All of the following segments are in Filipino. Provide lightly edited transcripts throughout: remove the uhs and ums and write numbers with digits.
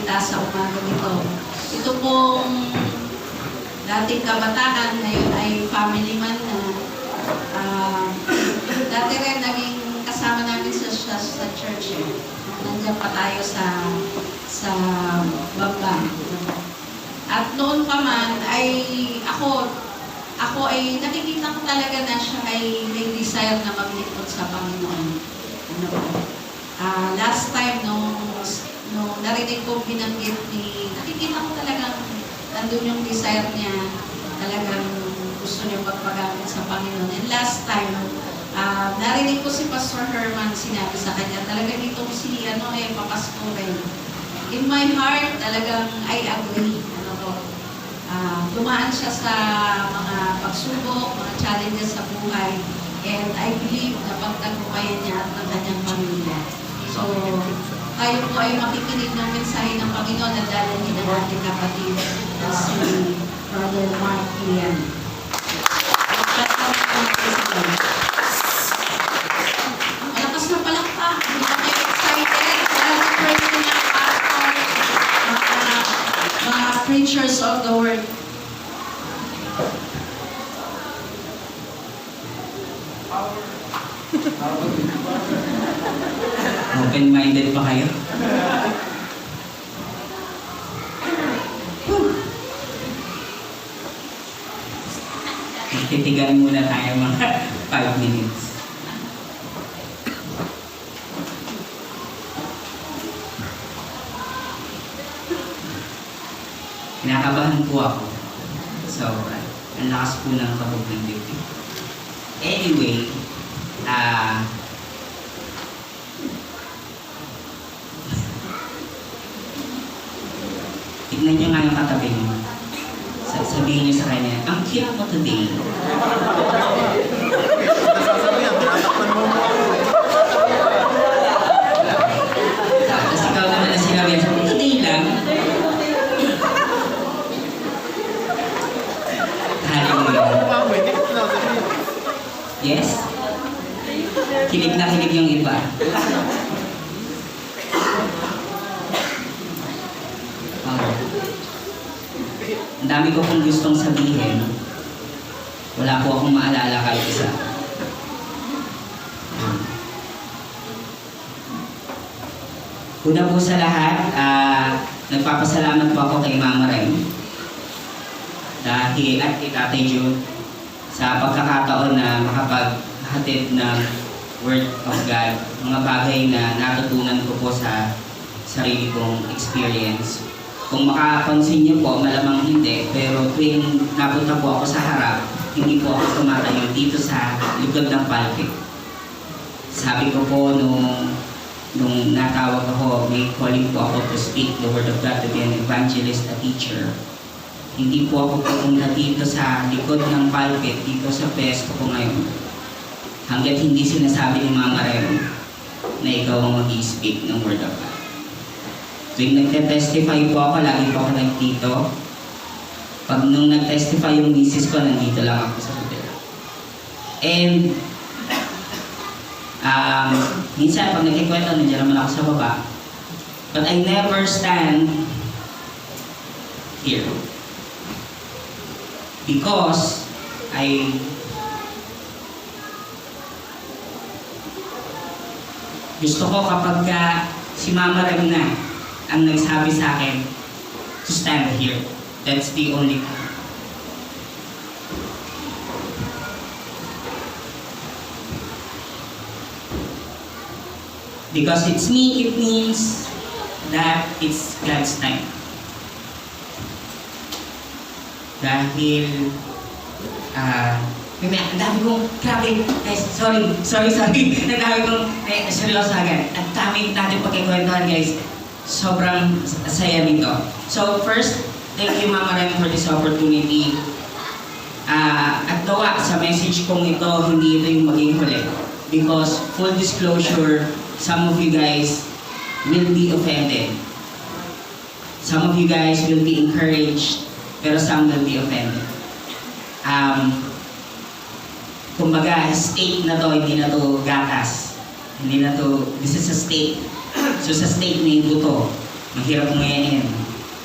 magsalita sa umaga nito. Ito pong dating kabataan, ngayon ay family man na. Dati rin naging kasama namin sa church. Nandiyan pa tayo sa baba. At noon pa man ay ako ay nakikita ko talaga na siya ay may desire na maglingkod sa Panginoon. Last time nung narinig ko binanggit nakikita ko talagang nandun yung desire niya, talagang gusto niya magpagamit sa Panginoon. And last time, narinig ko si Pastor Herman, sinabi sa kanya, talaga dito si papastorin. In my heart, talagang I agree. Dumaan siya sa mga pagsubok, mga challenges sa buhay, and I believe na pagtagumpayan niya at ng kanyang pamilya. So, tayo po ay makikinig ng mensahe ng Panginoon na dalhin ng ating kapatid na si Brother Maki. Malakas na palakpak. Hindi na kayo excited. Dahil na praise ng pastor, mga preachers of the word. Open-minded pa kayo? Titigan muna tayo mga 5 minutes. Kinakabahan po ako. Sobra. Ang lakas po ng kabog ng dibdib. Anyway, tignan niyo nga yung katabi niyo. Sabihin niyo sa kanya, ang cute mo today. Tapos ikaw naman na sinabi, today lang. Yes? Kilig na kilig yung iba. Ang dami ko pong gustong sabihin. Wala po akong maalala kahit isa. Una po sa lahat, nagpapasalamat po ako kay Mama Rem dahil at kay Tatay Jude sa pagkakataon na makapaghatid ng Word of God, mga bagay na natutunan ko po sa sarili kong experience. Kung makapansin niyo po, malamang hindi, pero tuwing napunta po ako sa harap, hindi po ako tumatayo dito sa likod ng pulpit. Sabi ko po nung natawag ako, may calling po ako to speak the Word of God, to be an evangelist, a teacher. Hindi po ako pupunta dito sa likod ng pulpit, dito sa pwesto ko ngayon. Hanggat hindi sinasabi ni Mama Rem na ikaw ang mag-i-speak ng Word of God. Tuwing nagte-testify po ako, lagi po ako nagdito. Pag nung nag-testify yung misis ko, nandito lang ako sa hotel. And minsan pag nagkikwento, nandiyan naman ako sa baba. But I never stand here. Because gusto ko kapag si Mama Rem na ang nagsabi sa akin to stand here. That's the only thing. Because it's me, it means that it's God's time. Dahil ang dami kong, grabe, guys, sorry. Ang dami kong, seryoso agad. Ang dami natin pagkikwentuhan, guys. Sobrang saya nito. So, first, thank you, Mama Rem, for this opportunity. At nawa, sa message kong ito, hindi ito yung maging huli. Because, full disclosure, some of you guys will be offended. Some of you guys will be encouraged, pero some will be offended. Kumbaga, steak na to, hindi na to gatas. Hindi na to, this is a steak. So sa steak may buto. Mahirap nguyain.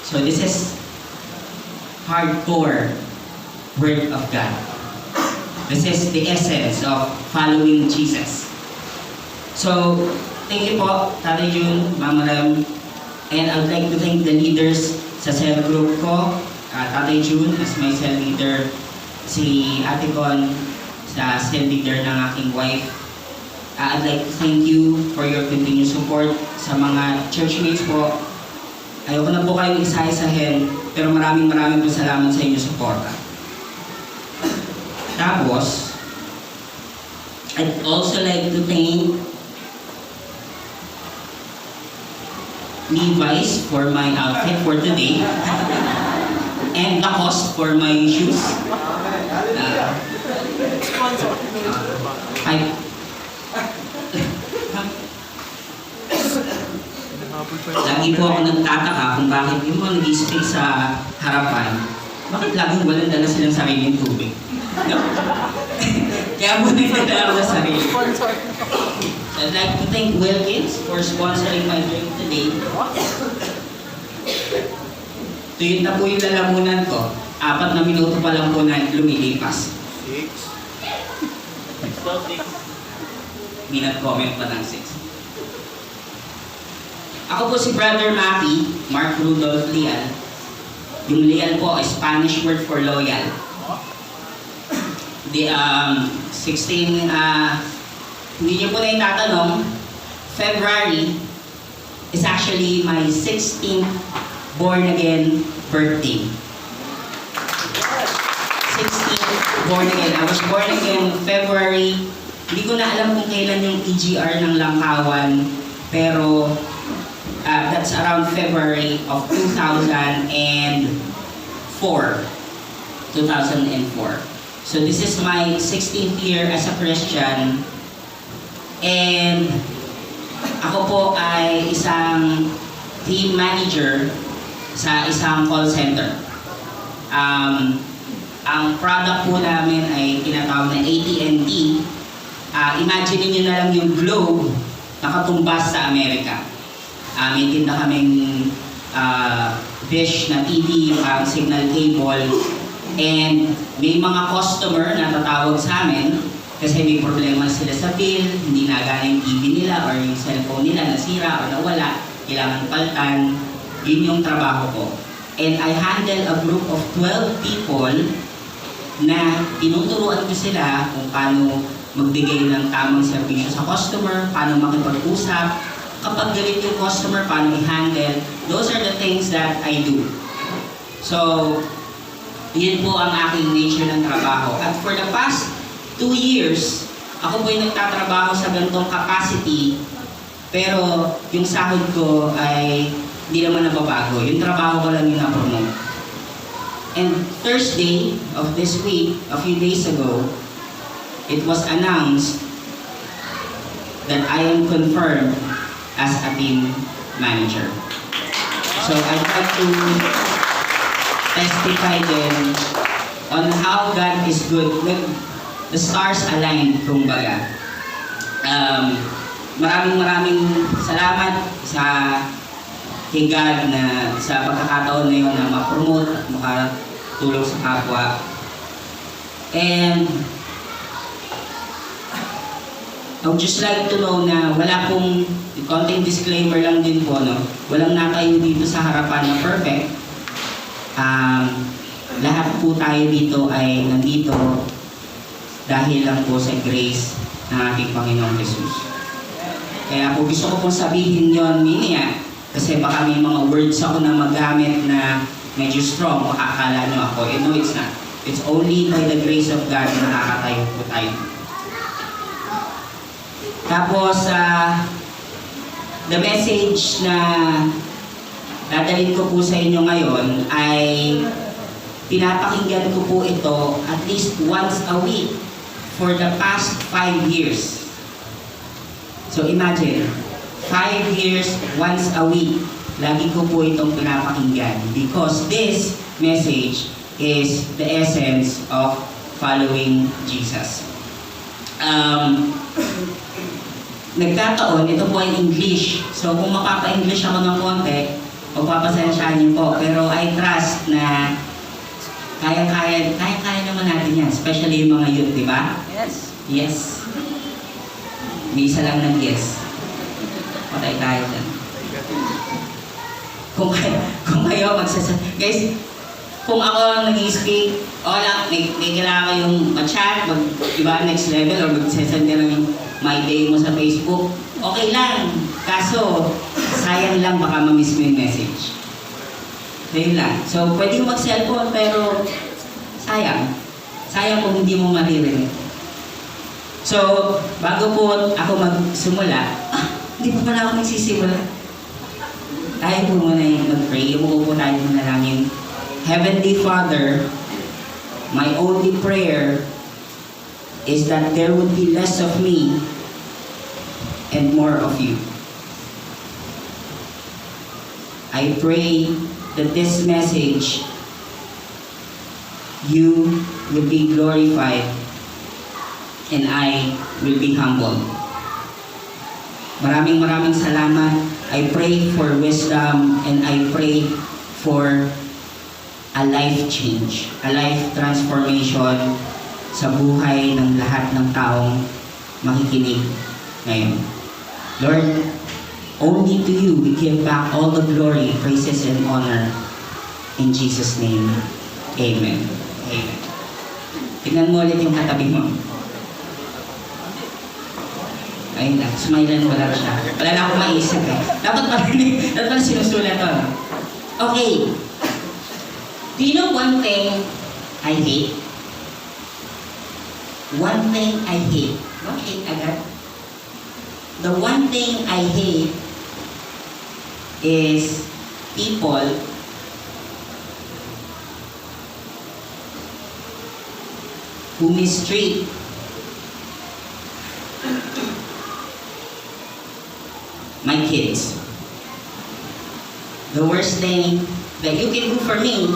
So this is hardcore Word of God. This is the essence of following Jesus. So, thank you po, Tatay Jun, Mama Ram, and I would like to thank the leaders sa cell group ko, Tatay Jun as my cell leader, si Ate Con sa cell leader ng aking wife. I'd like to thank you for your continued support sa mga churchmates po. Ayoko na po kayong isa-isahin, pero maraming po salamat sa inyong suporta. Tapos, I'd also like to thank Levi's for my outfit for today and Lacoste for my shoes. Lagi po ako nagtataka kung bakit yung mga nag-speak sa harapan, bakit laging walang dala silang sariling tubig? No? Kaya muna yung dala ko sa sarili. So I'd like to thank Wilkins for sponsoring my drink today. Tuyot na po yung lalamunan ko. 4 na minuto pa lang po na lumilipas. 6. May nag-comment pa ng 6. Ako po si Brother Maki, Mark Rudolph Leal. Yung Leal po ay Spanish word for loyal. The 16, hindi niyo po na itatanong, February is actually my 16th born again birthday. 16th born again. I was born again February. Hindi ko na alam kung kailan yung EGR ng Langkawan, pero that's around February of 2004. 2004. So this is my 16th year as a Christian. And ako po ay isang team manager sa isang call center. Ang product po namin ay tinatawag na AT&T. Imagine niyo na lang yung globe nakatumbas sa Amerika. May tinda kaming dish na TV, signal cable, and may mga customer na tatawag sa amin kasi may problema sila sa bill, hindi nagana yung TV nila or yung cellphone nila nasira or nawala, kailangan paltan. Yun yung trabaho ko. And I handle a group of 12 people na tinuturuan ko sila kung paano magbigay ng tamang serbisyo sa customer, paano makipag-usap, kapag galit yung customer, paano i-handle. Those are the things that I do. So, yun po ang aking nature ng trabaho. At for the past 2 years, ako po yung nagtatrabaho sa ganitong capacity, pero yung sahod ko ay hindi naman nababago. Yung trabaho ko lang yung na-promote. And Thursday of this week, a few days ago, it was announced that I am confirmed as a team manager. So I'd like to testify then on how God is good. The stars aligned, kumbaga. Maraming salamat sa kay God na sa pagkakataon na yun na ma-promote at makatulong sa kapwa. And I would just like to know na wala pong, konting disclaimer lang din po, no? Walang natayo dito sa harapan na perfect. Lahat po tayo dito ay nandito dahil lang po sa grace ng ating Panginoong Jesus. Kaya po gusto ko pong sabihin yon niya, kasi baka may mga words ako na magamit na medyo strong, makakala nyo ako. No, it's not. It's only by the grace of God na nakakatayo po tayo. Tapos, the message na dadalhin ko po sa inyo ngayon ay pinapakinggan ko po ito at least once a week for the past 5 years. So imagine, 5 years, once a week, lagi ko po itong pinapakinggan because this message is the essence of following Jesus. Nagkataon, ito po ay English. So kung mapapa-English ako ng konti, Pagpapasensyahan niyo po. Pero I trust na kaya naman natin yan. Especially yung mga youth, di ba? Yes. Yes. May isa lang nag-yes. Patay tayo dyan. Kung kayo guys, kung ako ang nag-i-speak, lang, may kailangan kayong ma-chat, next level, or mag-send ka ng my day mo sa Facebook, okay lang. Kaso, sayang lang baka ma-miss mo yung message. Ayun lang. So, pwede mo mag-cellphone, pero sayang. Sayang kung hindi mo maririnig. So, bago po ako magsimula, hindi pa pala ako nagsisimula. Tayo po muna yung mag-pray. Umupo po tayo muna lang yung Heavenly Father, my only prayer is that there would be less of me and more of you. I pray that this message, you will be glorified and I will be humbled. Maraming salamat. I pray for wisdom and I pray for a life change, a life transformation sa buhay ng lahat ng taong makikinig ngayon. Lord, only to you we give back all the glory, praises, and honor. In Jesus' name, Amen. Amen. Tingnan mo ulit yung katabi mo. Ayun lang, smilean mo lang siya. Wala na akong maisip eh. Dapat pala sinusulat to. Okay. Do you know one thing I hate? One thing I hate. Don't hate agad. The one thing I hate is people who mistreat my kids. The worst thing that you can do for me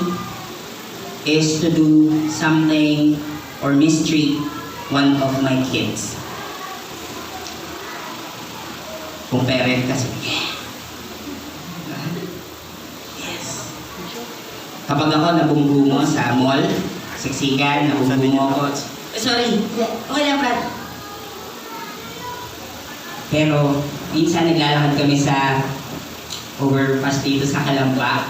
is to do something or mistreat one of my kids. Kung parent kasi, yes. Kapag ako nabunggo mo sa mall, siksikan, nabunggo mo ako, sorry, okay lang, Brad. Pero, minsan naglalakad kami sa overpass dito sa Kalamba.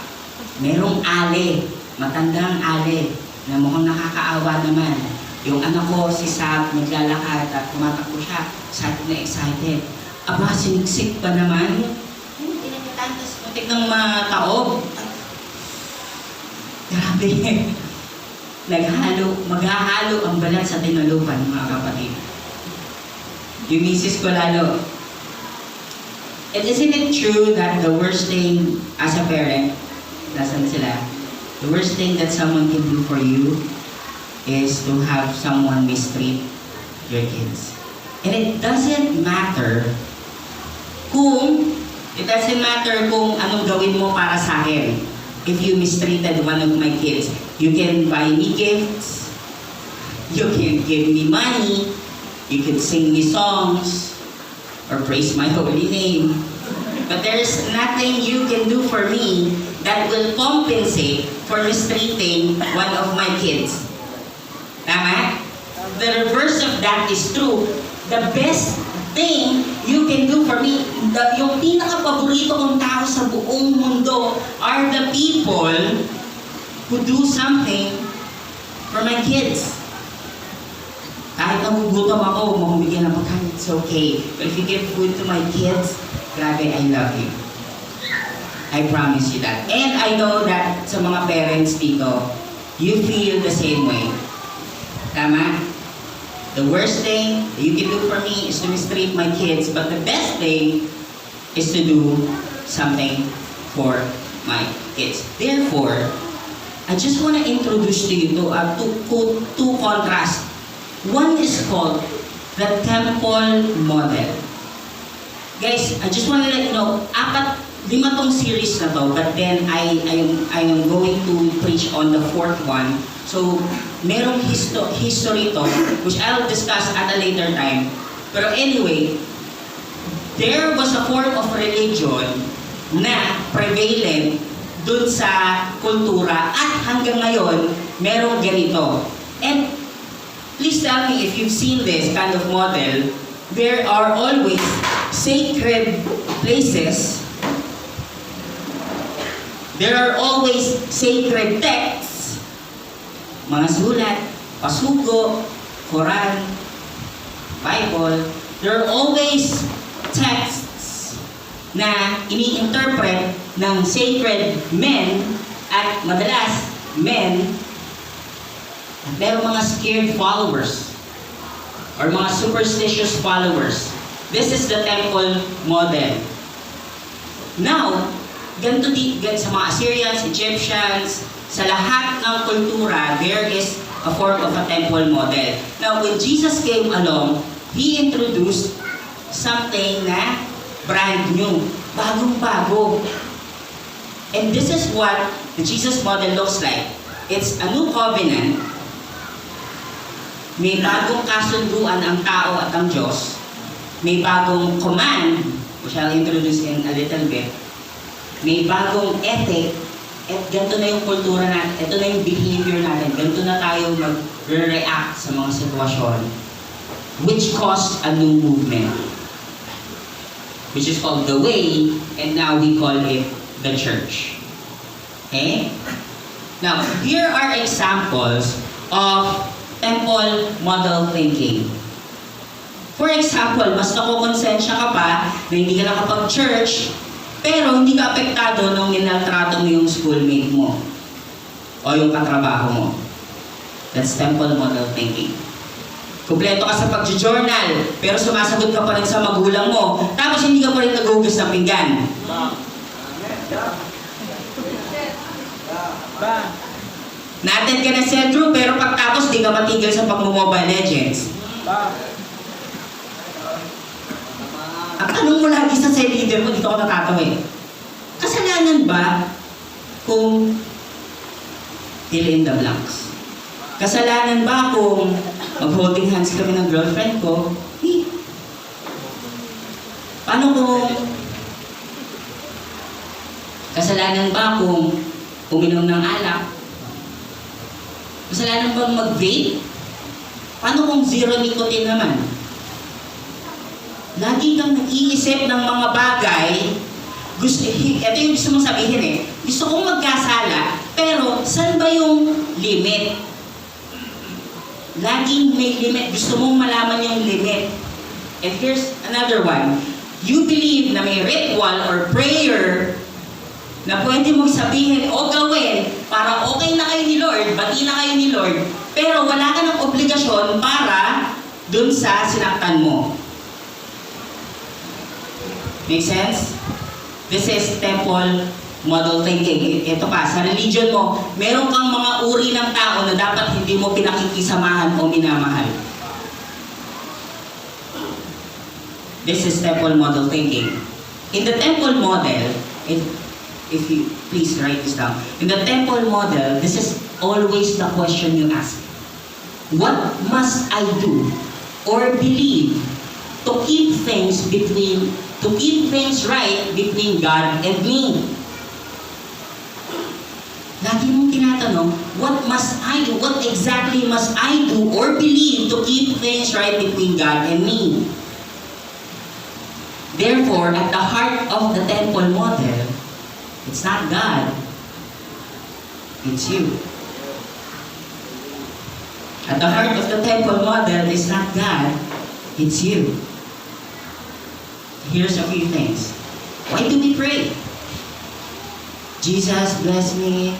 Merong ale, matandang ale, na mukhang nakakaawa naman. Yung anak ko, si Sab, naglalakad at tumatakbo siya. Excited. Aba, siniksik pa naman. Hindi na kitantas, matik ng mataob. Grabe. Maghahalo ang balat sa tinalupan, mga kapatid. Yung misis ko lalo. And isn't it true that the worst thing as a parent, nasan sila? The worst thing that someone can do for you is to have someone mistreat your kids. And it doesn't matter kung anong gawin mo para sa akin. If you mistreated one of my kids, you can buy me gifts, you can give me money, you can sing me songs, or praise my holy name. But there's nothing you can do for me that will compensate for mistreating one of my kids. Tama? The reverse of that is true. The best thing you can do for me, yung pinaka-paborito kong tao sa buong mundo are the people who do something for my kids. Kahit nagugutom ako, mamumigyan ng pagkain, it's okay. But if you give food to my kids, grabe, I love you. I promise you that. And I know that sa mga parents dito, you feel the same way. Tama? The worst thing that you can do for me is to mistreat my kids, but the best thing is to do something for my kids. Therefore, I just want to introduce to you two contrasts. One is called the temple model. Guys, I just want to let you know, lima tong series na to, but then I am going to preach on the fourth one. So, merong history to, which I'll discuss at a later time. Pero anyway, there was a form of religion na prevalent dun sa kultura at hanggang ngayon, merong ganito. And please tell me if you've seen this kind of model, there are always sacred places. There are always sacred texts, mga sulat, pasugo, Quran, Bible. There are always texts na ini-interpret ng sacred men at madalas men at merong mga scared followers or mga superstitious followers. This is the temple model. Now, ganito sa mga Assyrians, Egyptians, sa lahat ng kultura, there is a form of a temple model. Now, when Jesus came along, He introduced something na brand new, bagong-bago. And this is what the Jesus model looks like. It's a new covenant. May bagong kasunduan ang tao at ang Diyos. May bagong command, which I'll introduce in a little bit. May bagong ethic, at ganito na yung kultura natin, ito na yung behavior natin, ganito na tayo mag-react sa mga sitwasyon, which caused a new movement, which is called the Way, and now we call it the Church. Okay? Now, here are examples of temple model thinking. For example, mas nakukonsensya ka pa na hindi ka nakapag-church, pero hindi ka apektado nung minaltrato mo yung schoolmate mo o yung katrabaho mo. That's temple model thinking. Kumpleto ka sa pag-journal, pero sumasagot ka pa rin sa magulang mo, tapos hindi ka pa rin nag-ugas ng pinggan. Na-attend ka na cell group, pero pagtapos di ka matigil sa pag-Mobile Legends. Ang tanong mo lagi sa cell leader mo, dito ako natatawa eh. Kasalanan ba kung fill in the blanks? Kasalanan ba kung mag-holding hands kami ng girlfriend ko? Paano kung kasalanan ba kung uminom ng alak? Kasalanan bang mag-vape? Paano kung zero nicotine naman? Lagi kang nag-iisip ng mga bagay, ito yung gusto mong sabihin eh, gusto kong magkasala, pero saan ba yung limit? Laging may limit, gusto mong malaman yung limit. And here's another one, you believe na may ritual or prayer na pwede mong sabihin o gawin para okay na kayo ni Lord, bati na kayo ni Lord, pero wala ka ng obligasyon para dun sa sinaktan mo. Make sense? This is temple model thinking. Ito pa, sa religion mo, meron kang mga uri ng tao na dapat hindi mo pinakikisamahan o minamahal. This is temple model thinking. In the temple model, if you please write this down. In the temple model, this is always the question you ask. What must I do or believe to keep things right between God and me? Lagi mong tinatanong, what must I do? What exactly must I do or believe to keep things right between God and me? Therefore, at the heart of the temple model, it's not God, it's you. At the heart of the temple model is not God, it's you. Here's a few things. Why do we pray? Jesus, bless me,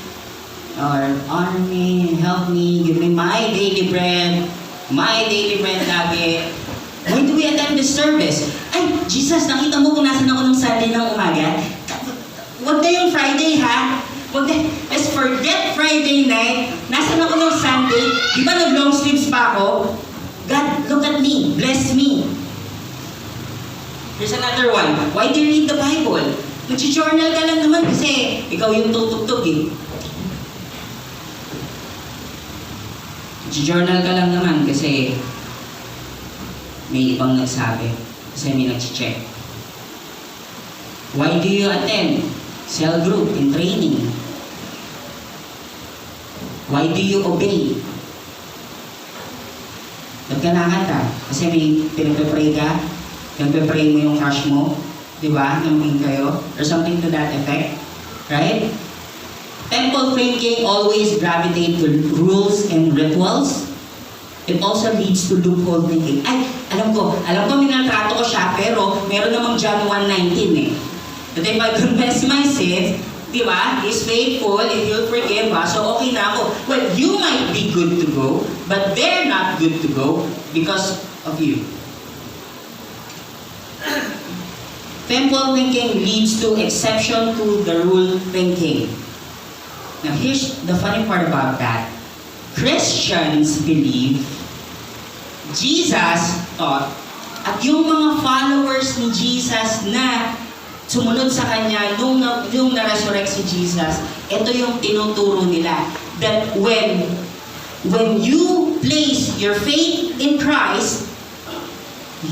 or honor me, help me, give me my daily bread lagi. Why do we attend this service? Ay, Jesus, nakita mo kung nasan ako nung Sunday ng umaga? Huwag na yung Friday, ha? Let's forget Friday night. Nasan ako nung Sunday? Di ba nag-long sleeves pa ako? God, look at me. Bless me. Here's another one. Why do you read the Bible? Mag-journal ka lang naman kasi ikaw yung tutugtog eh. Mag-journal ka lang naman kasi may ibang nagsabi. Kasi may nag-check. Why do you attend cell group and training? Why do you obey? Ba't ka nakanta? Kasi may pinagpe-pray ka? Nagpe-pray mo yung crush mo? Di ba? Namin kayo? Or something to that effect? Right? Temple thinking always gravitate to rules and rituals. It also leads to loophole thinking. Ay, alam ko, minatrato ko siya, pero meron namang John 1:19 eh. That if I confess my sins, di ba? He's faithful and He'll forgive us. So okay na ako. Well, you might be good to go, but they're not good to go because of you. Temple thinking leads to exception to the rule thinking. Now here's the funny part about that. Christians believe Jesus taught at yung mga followers ni Jesus na sumunod sa Kanya nung na-resurrect si Jesus, ito yung tinuturo nila. That when you place your faith in Christ,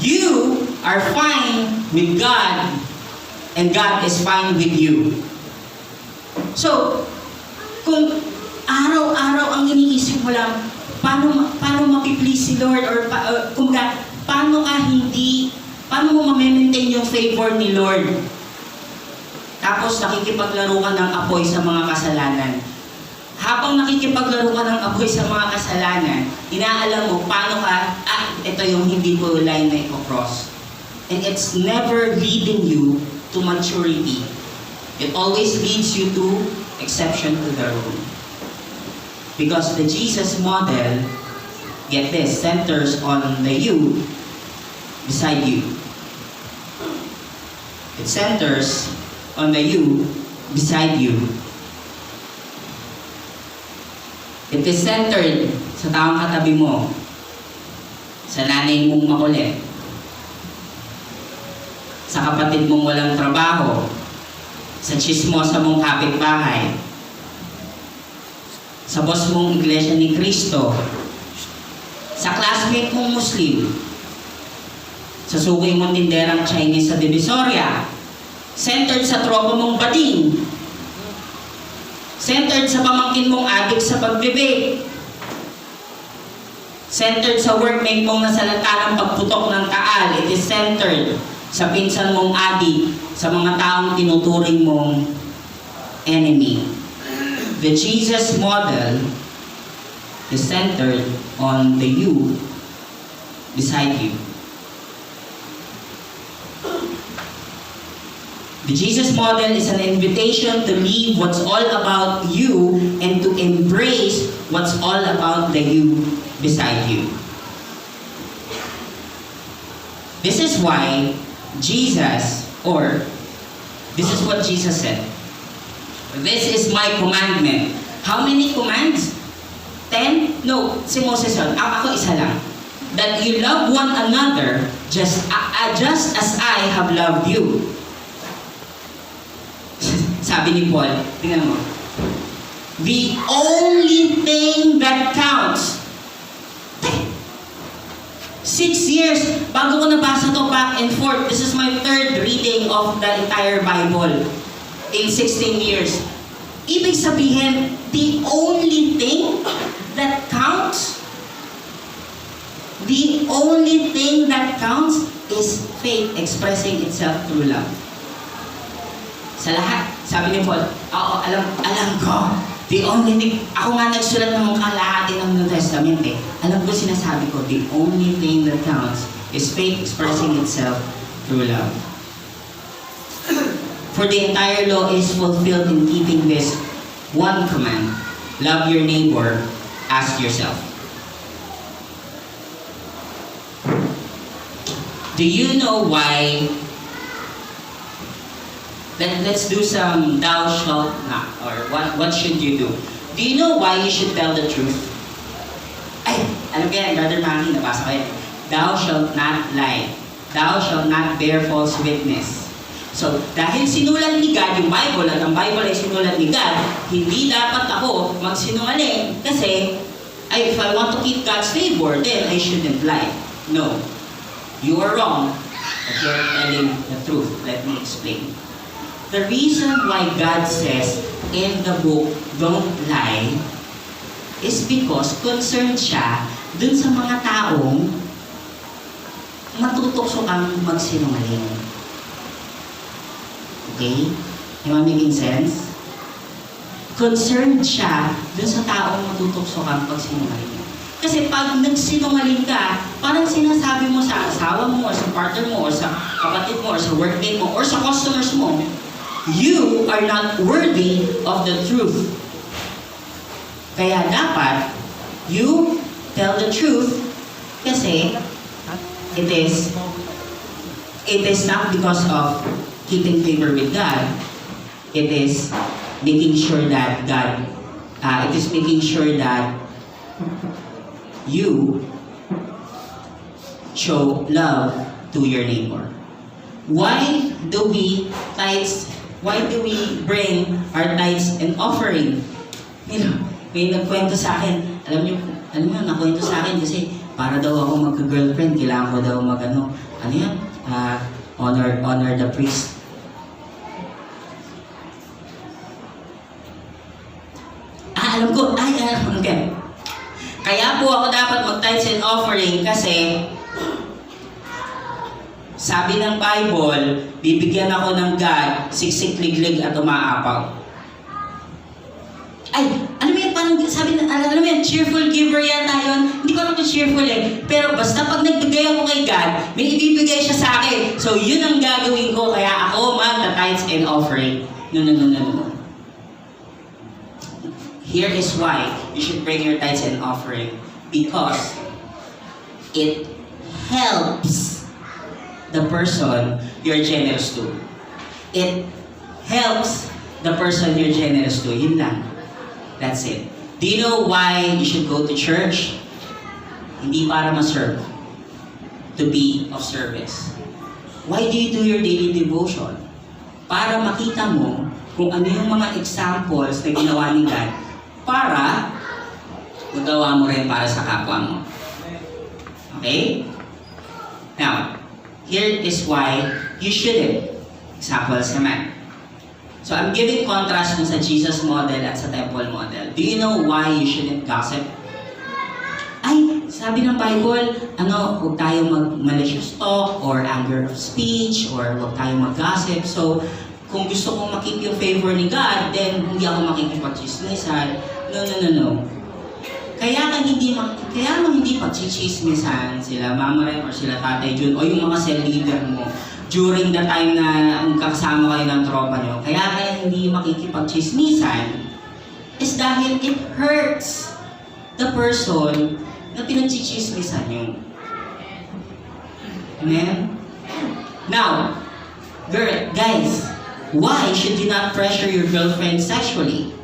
you are fine with God and God is fine with you. So, kung araw-araw ang iniisip mo lang, paano mapiplease si Lord or paano mo ma-maintain yung favor ni Lord? Tapos nakikipaglaro ka ng apoy sa mga kasalanan. Habang nakikipaglaro ka ng apoy sa mga kasalanan, inaalam mo paano ito yung hindi ko line na i-cross. And it's never leading you to maturity. It always leads you to exception to the rule. Because the Jesus model, get this, centers on the you beside you. It centers on the you beside you. It is centered sa taong katabi mo, sa nanay mong makulit, sa kapatid mong walang trabaho, sa chismosa mong kapitbahay, sa boss mong iglesia ni Cristo, sa classmate mong Muslim, sa suki mong tinderang Chinese sa Divisoria, centered sa tropa mong bading, centered sa pamangkin mong adik sa pagbibig, centered sa workmate mong nasalanta ng pagputok ng taal. It is centered sa pinsan mong adik, sa mga taong tinuturing mong enemy. The Jesus model is centered on the you beside you. The Jesus model is an invitation to leave what's all about you and to embrace what's all about the you beside you. This is why Jesus, or this is what Jesus said. This is my commandment. How many commands? 10? No, si Moses yun. Ako isa lang. That you love one another just as I have loved you. Sabi ni Paul, tingnan mo, the only thing that counts. 6 years bago ko nabasa to back and forth. This is my third reading of the entire Bible in 16 years. Ibig sabihin, the only thing that counts, the only thing that counts is faith expressing itself through love. Sa lahat, sabi ni Paul, alam ko, the only thing, ako nga nagsulat ng mga kalahati ng New Testament eh. Alam ko sinasabi ko, the only thing that counts is faith expressing itself through love. For the entire law is fulfilled in keeping this one command, love your neighbor as yourself. Do you know why? Let's do some thou shalt not, or what should you do? Do you know why you should tell the truth? Ay, alam ko yan, Brother Maki, nabasa ko yan. Thou shalt not lie. Thou shalt not bear false witness. So, dahil sinulat ni God yung Bible, at ang Bible ay sinulat ni God, hindi dapat ako magsinungaling kasi, if I want to keep God's favor, then I shouldn't lie. No. You are wrong, but you're telling the truth. Let me explain. The reason why God says in the book, don't lie, is because concerned siya dun sa mga taong matutokso kang magsinungaling. Okay? Am I making sense? Concerned siya dun sa taong matutokso kang pagsinungaling. Kasi pag nagsinungaling ka, parang sinasabi mo sa asawa mo, or sa partner mo, or sa kapatid mo, or sa workmate mo, or sa customers mo, you are not worthy of the truth. Kaya dapat, you tell the truth kasi it is not because of keeping favor with God. It is making sure that you show love to your neighbor. Why do we bring our tithes and offering? May nagkwento sa akin, alam niyo, nakwento sa akin kasi para daw ako magka-girlfriend, kailangan ko daw honor the priest. Alam ko, okay. Kaya po ako dapat mag-tithes and offering kasi sabi ng Bible, bibigyan ako ng God, siksik, liglig at umaapaw. Ay, alam mo yan, parang sabi na, alam mo yan, cheerful giver yata yun. Hindi ko alam kung cheerful eh. Pero basta pag nagbigay ako kay God, may ibibigay siya sa akin. So yun ang gagawin ko, kaya ako mag-tithes and offering. No. Here is why you should bring your tithes and offering. Because it helps the person you're generous to. It helps the person you're generous to. Yun lang. That's it. Do you know why you should go to church? Hindi para ma-serve. To be of service. Why do you do your daily devotion? Para makita mo kung ano yung mga examples na ginawa ni God para magawa mo rin para sa kapwa mo. Okay? Now, here is why you shouldn't. Examples naman. So I'm giving contrast sa Jesus model at sa temple model. Do you know why you shouldn't gossip? Ay, sabi ng Bible, huwag tayo mag-malicious talk or anger of speech or huwag tayo mag-gossip. So, kung gusto kong makip yung favor ni God, then hindi ako makikipag-chismisan. No. Kaya hindi pag-chismisan sila Mama Ren or sila Tatay Jun o yung mga cell leader mo during the time na kakasama kayo ng tropa nyo. Kaya hindi makikipag-chismisan is dahil it hurts the person na pinag-chismisan nyo. Amen? Now, guys, why should you not pressure your girlfriend sexually?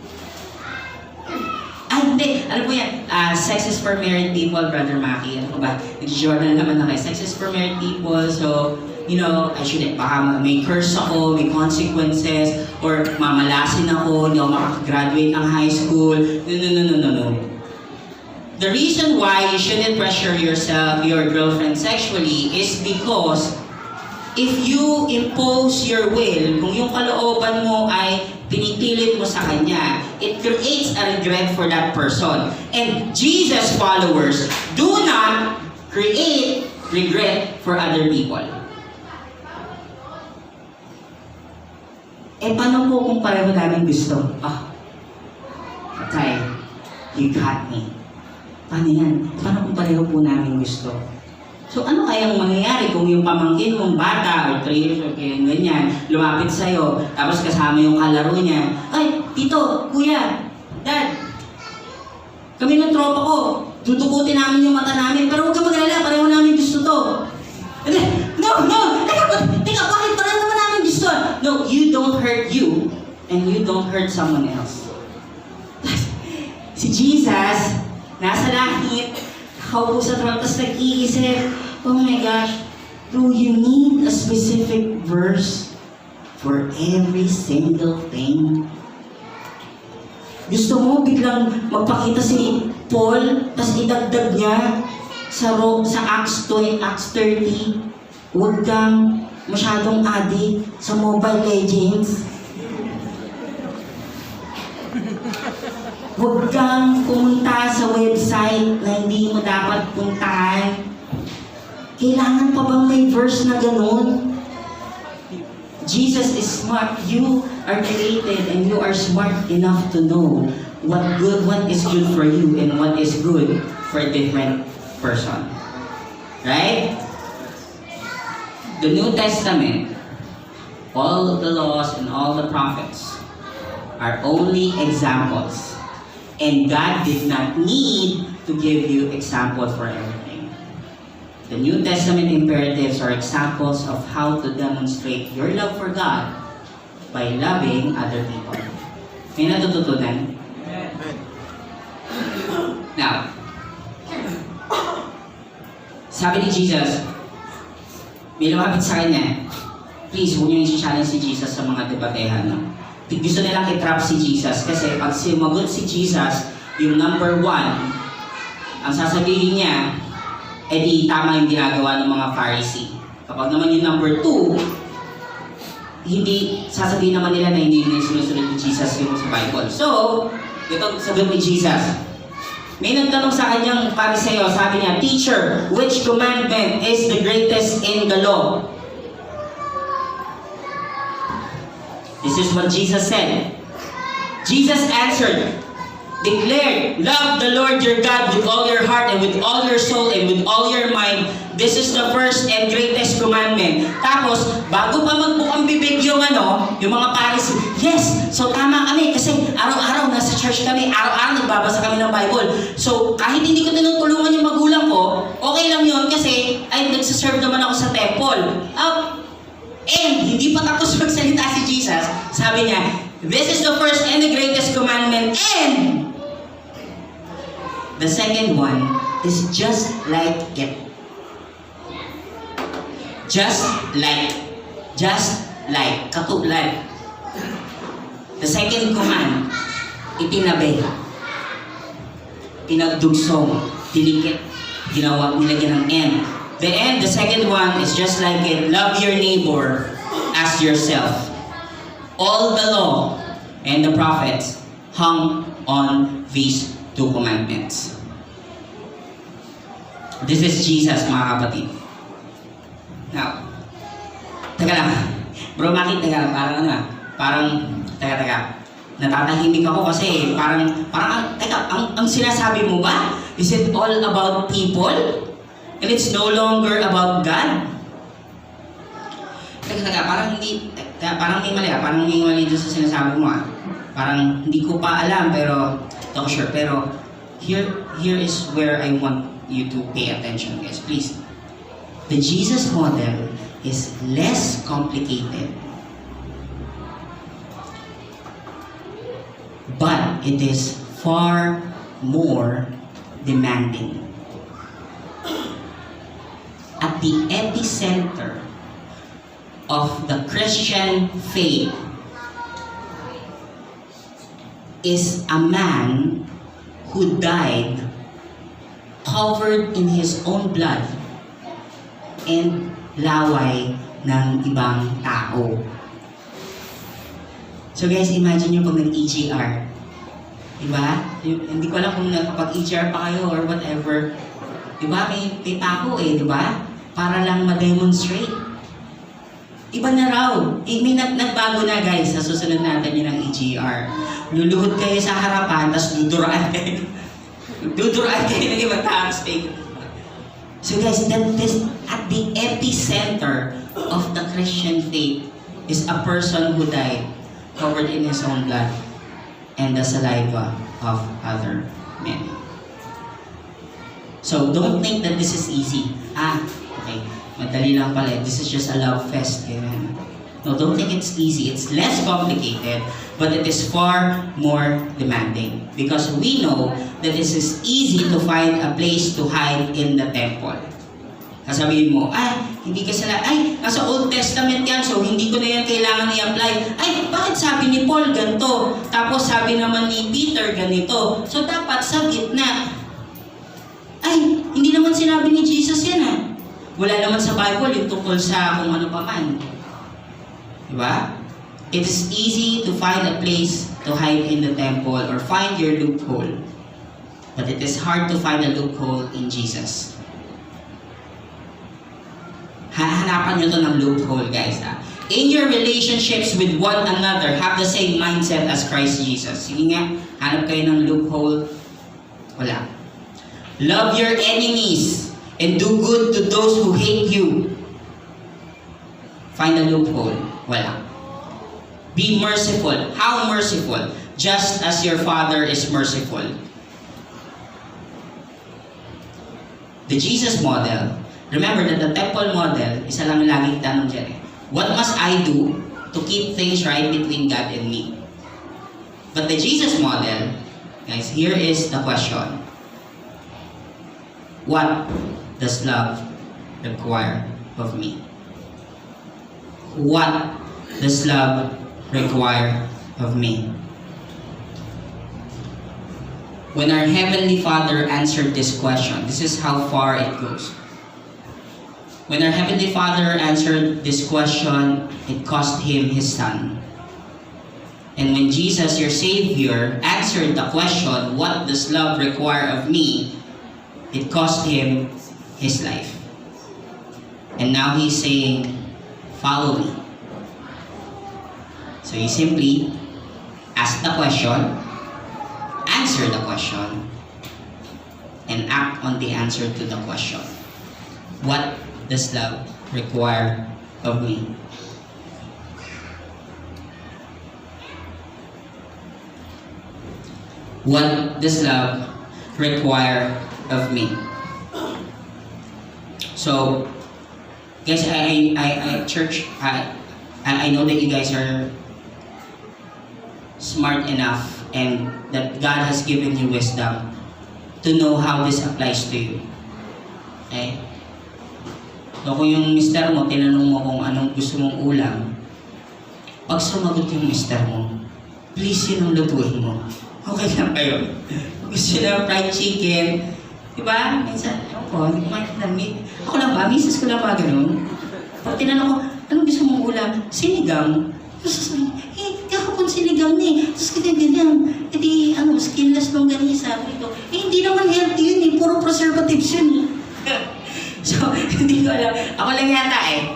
Hindi. Alam mo yan, sex is for married people, Brother Maki. Ano ba? Nag-journal naman na kayo. Sex is for married people, so, I shouldn't, baka may curse ako, may consequences, or mamalasin ako, hindi ako makagraduate ng high school. No. The reason why you shouldn't pressure your girlfriend sexually is because if you impose your will, kung yung kalooban mo ay pinipilit mo sa kanya, it creates a regret for that person. And Jesus followers do not create regret for other people. Paano po kung pareho namin gusto? Patay, you got me. Paano yan? Paano kung pareho po namin gusto? So ano kayang mangyayari kung yung pamangkin mong bata or 3 years or kaya ganyan, lumapit sa'yo, tapos kasama yung kalaro niya, ay, tito, kuya, dad, kami ng tropa ko, tutukutin namin yung mata namin, pero huwag ka mag-alala, pareho namin gusto to. No, teka, bakit pareho naman namin gusto? No, you don't hurt you, and you don't hurt someone else. Si Jesus, nasa langit, nakaupo sa throne, tapos nag-iisip, oh my gosh, do you need a specific verse for every single thing? Gusto mo biglang magpakita si Paul, tapos idagdag niya sa Acts 2, Acts 30, huwag kang masyadong addict sa Mobile Legends. Huwag kang pumunta sa website na hindi mo dapat puntahan. Kailangan pa bang may verse na ganun? Jesus is smart. You are created and you are smart enough to know what is good for you and what is good for a different person. Right? The New Testament, all the laws and all the prophets are only examples. And God did not need to give you examples for everything. The New Testament imperatives are examples of how to demonstrate your love for God by loving other people. May natututunan? Now, sabi ni Jesus, may lumapit sa kanya, please, huwag niyo i-challenge si Jesus sa mga debatehan. No? Gusto nilang i-trap si Jesus kasi pag sumagot si Jesus, yung number 1, ang sasabihin niya, edi tama yung ginagawa ng mga Pharisee. Kapag naman yung number 2, hindi, sasabihin naman nila na hindi nila sinusunod ni Jesus yung sa Bible. So, ito sagot ni Jesus. May nagtanong sa kanyang Pariseo, sabi niya, Teacher, which commandment is the greatest in the law? This is what Jesus said. Jesus answered, declared, love the Lord your God with all your heart and with all your soul and with all your mind. This is the first and greatest commandment. Tapos, bago pa magbukang bibig yung mga paris, yes, so tama kami kasi araw-araw nasa church kami, araw-araw nagbabasa kami ng Bible. So, kahit hindi ko tinutulungan yung magulang ko, okay lang yun kasi ay nagsaserve naman ako sa temple. And, hindi pa tapos magsalita si Jesus, sabi niya, this is the first and the greatest commandment, and the second one is just like it. Just like, katulad. The second command, itinabi, pinagdugsong, dinikit, ginawa, nilagyan ng end. The second one is just like it, love your neighbor as yourself. All the law and the prophets hung on these 2 commandments. This is Jesus, mga kapatid. Now, teka lang. Bro, Maki, teka lang. Teka. Natatahimik ako kasi ang sinasabi mo ba? Is it all about people? And it's no longer about God? Teka, parang may mali doon sa sinasabi mo Parang hindi ko pa alam pero not sure. Pero here is where I want you to pay attention, guys. Please. The Jesus model is less complicated, but it is far more demanding. At the epicenter of the Christian faith is a man who died covered in his own blood and laway ng ibang tao. So guys, imagine nyo pag nag-EGR. Diba? Hindi ko alam kung nakapag-EGR pa kayo or whatever. Diba? May tako diba? Para lang ma-demonstrate. Iba na raw. May nagbago na guys sa susunod natin yun ng EGR. Luluhod kayo sa harapan, tapos duduraan kayo. Duduraan kayo ng ibang taas. So guys, at the epicenter of the Christian faith is a person who died covered in his own blood and the saliva of other men. So don't think that this is easy. Okay, madali lang pala. This is just a love fest. No, don't think it's easy. It's less complicated, but it is far more demanding. Because we know that this is easy to find a place to hide in the temple. Sasabihin mo, hindi ka sila, nasa Old Testament yan, so hindi ko na yan kailangan i-apply. Bakit sabi ni Paul ganito? Tapos sabi naman ni Peter ganito. So dapat sa gitna. Hindi naman sinabi ni Jesus yan Wala naman sa Bible yung tungkol sa kung ano pa man. Diba? It is easy to find a place to hide in the temple or find your loophole. But it is hard to find a loophole in Jesus. Hahanapan nyo to ng loophole, guys. In your relationships with one another, have the same mindset as Christ Jesus. Sige nga, hanap kayo ng loophole. Wala. Love your enemies and do good to those who hate you. Find a loophole. Wala. Be merciful. How merciful? Just as your Father is merciful. The Jesus model. Remember that the temple model, isa lang laging tanong dyan eh. What must I do to keep things right between God and me? But the Jesus model, guys, here is the question. What does love require of me? What does love require of me? When our Heavenly Father answered this question, this is how far it goes. When our Heavenly Father answered this question, it cost Him His Son. And when Jesus, your Savior, answered the question, what does love require of me? It cost Him His life. And now He's saying, follow me. So He simply asked the question, answer the question, and act on the answer to the question. What does love require of me? What does love require of me? So, guys, church, I know that you guys are smart enough and that God has given you wisdom to know how this applies to you. Okay? So kung yung mister mo, tinanong mo kung anong gusto mong ulam, pag sumagot yung mister mo, please yun ang lutuin mo. Okay lang kayo. Gusto nyo fried chicken, diba? Minsan, ako, hindi ko makikita. Ako lang ba? Misis ko lang ba ganun? Pag tinanong ko, anong gusto mong ulam? Sinigang. Tapos kakapon sinigang ni. Tapos ganyan. E di, skinless lang ganyan sabi ko. Hindi naman healthy yun eh. Puro preservatives yun eh. So, hindi ko alam. Ako lang yata eh.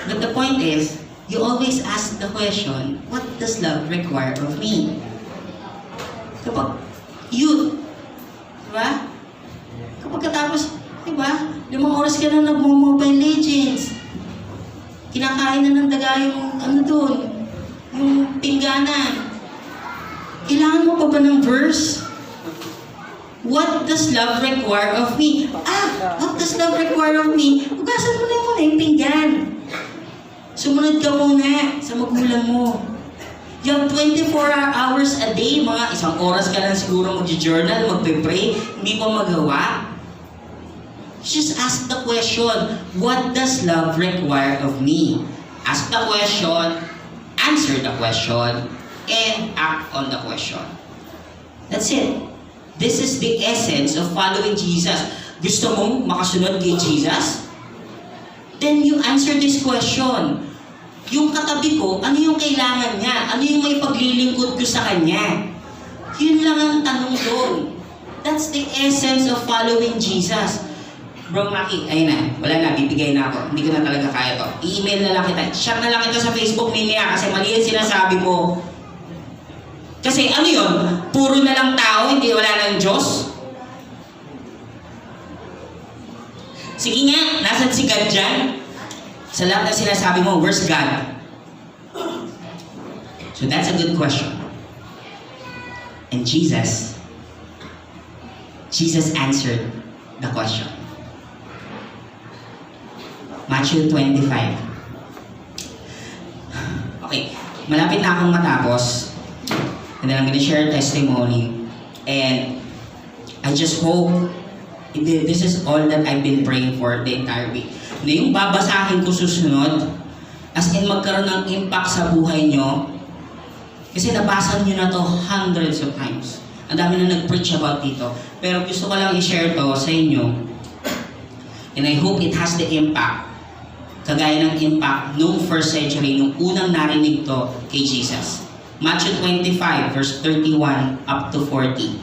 But the point is, you always ask the question, what does love require of me? Kapag youth, diba? Kapag katapos, diba? 5 oras ka na nag-Mobile Legends. Kinakain na ng daga yung doon, yung pingganan. Kailangan mo pa ba ng verse? What does love require of me? What does love require of me? Hugasan mo na yung pinggan. Sumunod ka muna sa magulang mo. You have 24 hours a day, mga 1 oras ka lang siguro mag-journal, magpe-pray, hindi mo magawa. Just ask the question, what does love require of me? Ask the question, answer the question, and act on the question. That's it. This is the essence of following Jesus. Gusto mong makasunod kay Jesus? Then you answer this question. Yung katabi ko, ano yung kailangan niya? Ano yung may paglilingkod ko sa kanya? Yun lang ang tanong doon. That's the essence of following Jesus. Bro, Maki, ayun na. Wala na, bibigay na ako. Hindi ko na talaga kaya to. I-email na lang kita. Share na lang kita sa Facebook niya kasi mali yung sinasabi mo. Kasi ano yun? Puro na lang tao, hindi wala ng Diyos? Sige nga, nasan si God dyan? Sa lahat na sinasabi mo, where's God? So that's a good question. And Jesus answered the question. Matthew 25. Okay, malapit na akong matapos. And then I'm going to share a testimony. And I just hope this is all that I've been praying for the entire week. Na yung babasahin ko susunod, as in magkaroon ng impact sa buhay nyo. Kasi nabasa nyo na to hundreds of times. Ang dami na nag-preach about dito. Pero gusto ko lang i-share to sa inyo. And I hope it has the impact kagaya ng impact nung first century, nung unang narinig to kay Jesus. Matthew 25, verse 31 up to 40.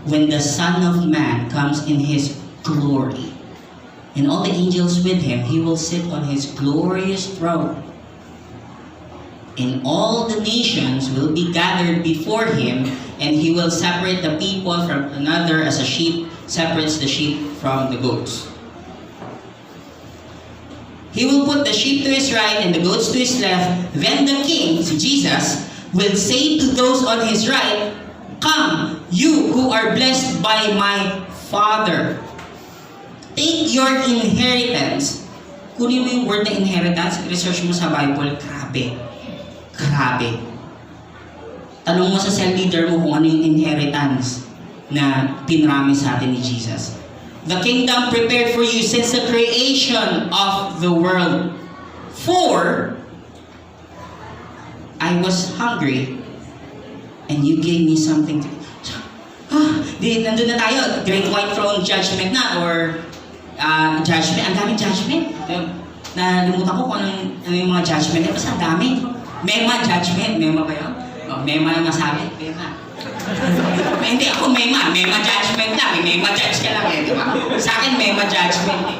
When the Son of Man comes in His glory, and all the angels with Him, He will sit on His glorious throne. And all the nations will be gathered before Him, and He will separate the people from another as a sheep separates the sheep from the goats. He will put the sheep to His right and the goats to His left. Then the King, si Jesus, will say to those on His right, "Come, you who are blessed by my Father. Take your inheritance." Kunin mo yung word na inheritance, research mo sa Bible, grabe. Grabe. Tanong mo sa cell leader mo kung ano yung inheritance na pinrami sa atin ni Jesus. The kingdom prepared for you since the creation of the world. For I was hungry and you gave me something to nandun na tayo. Great white throne judgment na or judgment. Ang daming judgment. Nalimutan ko kung ano yung mga judgment. Basta ang dami. Mema judgment. Mema ba yun? Mema yung masabi. Mema. Hindi ako mema. Mema judgment lang. Mema judge ka lang eh. Diba? Sa akin, mema judgment eh.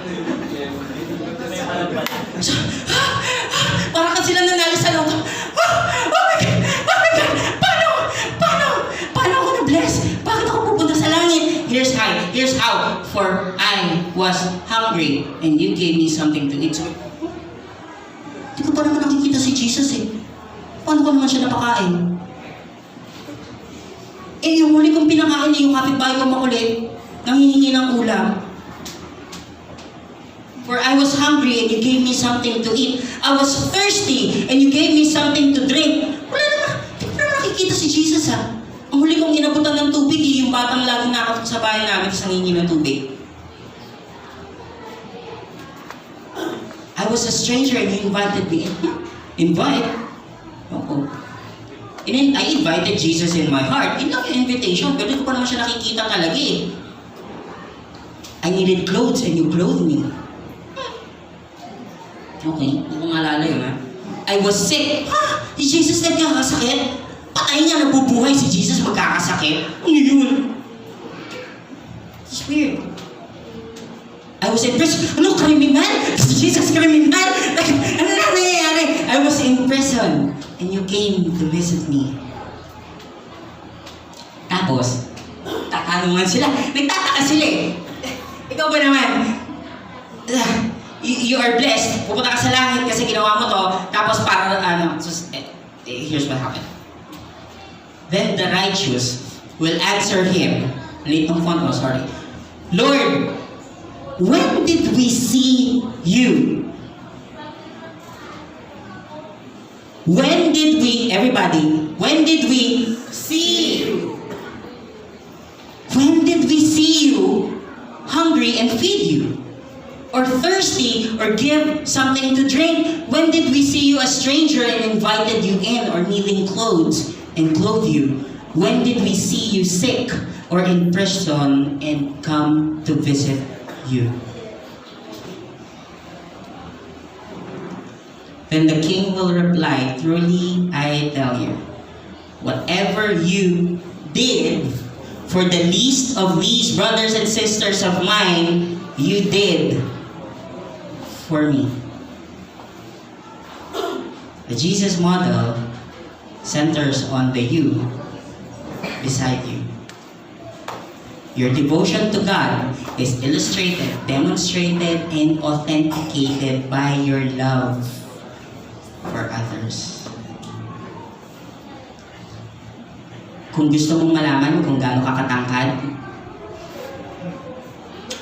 Parang sila nanalo sa loob. Oh my God! Oh my God! Paano ako na-bless? Bakit ako pupunta sa langit? Here's how. For I was hungry and you gave me something to eat. So, hindi ko pa naman nakikita si Jesus eh. Paano ko naman siya napakain? Eh, yung huli kong pinakain niya, yung kapitbahay ko makulit, nanghihingi ng ulam. For I was hungry and you gave me something to eat. I was thirsty and you gave me something to drink. Wala naman, hindi ko naman nakikita si Jesus ha. Ang huli kong inabutan ng tubig, yung batang laging nakatok sa bahay namin, tapos nangingi ng tubig. I was a stranger and you invited me in. Invite? Oo. And I invited Jesus in my heart. Yun lang yung invitation, pero hindi ko pa naman siya nakikita talaga eh. I needed clothes and you clothed me. Okay, hindi ko maalala yun ha. I was sick. Si Jesus nagkakasakit. Patay niya, nabubuhay si Jesus magkakasakit. Ano yun? It's weird. I was in prison. Ano, kriminal? Si Jesus kriminal? Ano na nangyayari? I was in prison. And you came to visit me. Tapos, tatanungan sila. Nagtataka sila eh. Ikaw ba naman? You are blessed. Pupunta ka sa langit kasi ginawa mo to. Tapos para, here's what happened. Then the righteous will answer him. Late ng font mo, sorry. Lord, when did we see you? When did we, everybody, when did we see you? When did we see you hungry and feed you? Or thirsty or give something to drink? When did we see you a stranger and invited you in, or needing clothes and clothe you? When did we see you sick or in prison and come to visit you? Then the king will reply, truly I tell you, whatever you did for the least of these brothers and sisters of mine, you did for me. The Jesus model centers on the you beside you. Your devotion to God is illustrated, demonstrated, and authenticated by your love for others. Kung gusto mong malaman kung gaano ka katangkad,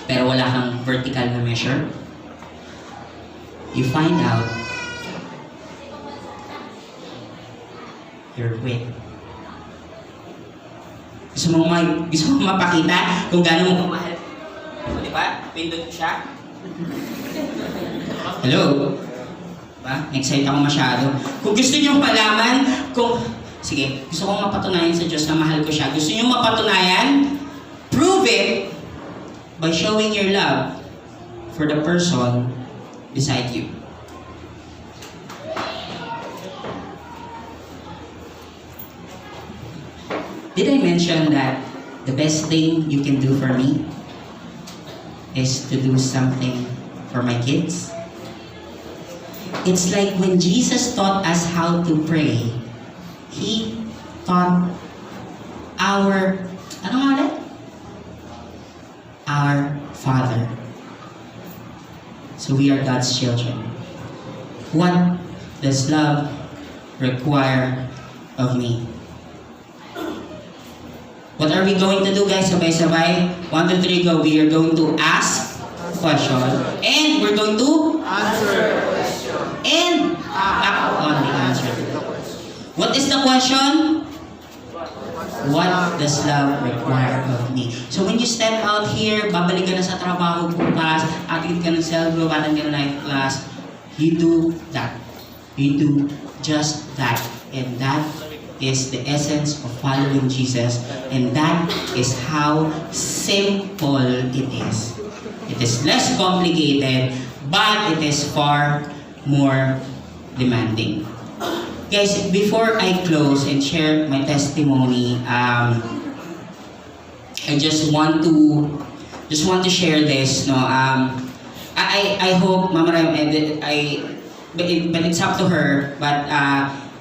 pero wala kang vertical na measure, you find out your weight. Gusto mong mapakita kung gaano mo kamahal. Di ba? Pindot ko siya. Hello? Diba? Excited ako masyado. Kung gusto niyo malaman kung... Sige, gusto kong mapatunayan sa Diyos na mahal ko siya. Gusto niyo mapatunayan? Prove it by showing your love for the person beside you. Did I mention that the best thing you can do for me is to do something for my kids? It's like when Jesus taught us how to pray, He taught our, ano nga ulit? Our Father. So we are God's children. What does love require of me? What are we going to do, guys? Sabay-sabay. 1, 2, 3, go. We are going to ask question. And we're going to Answer the question. and act on the answer. What is the question? What does love require of me? So when you step out here, babalik ka na sa trabaho bukas, atid ka ng cell group, atid ka ng life class, you do that. You do just that. And that is the essence of following Jesus. And that is how simple it is. It is less complicated, but it is far more demanding. Guys, before I close and share my testimony, I just want to share this. No, I hope Mama Ram, but it's up to her. But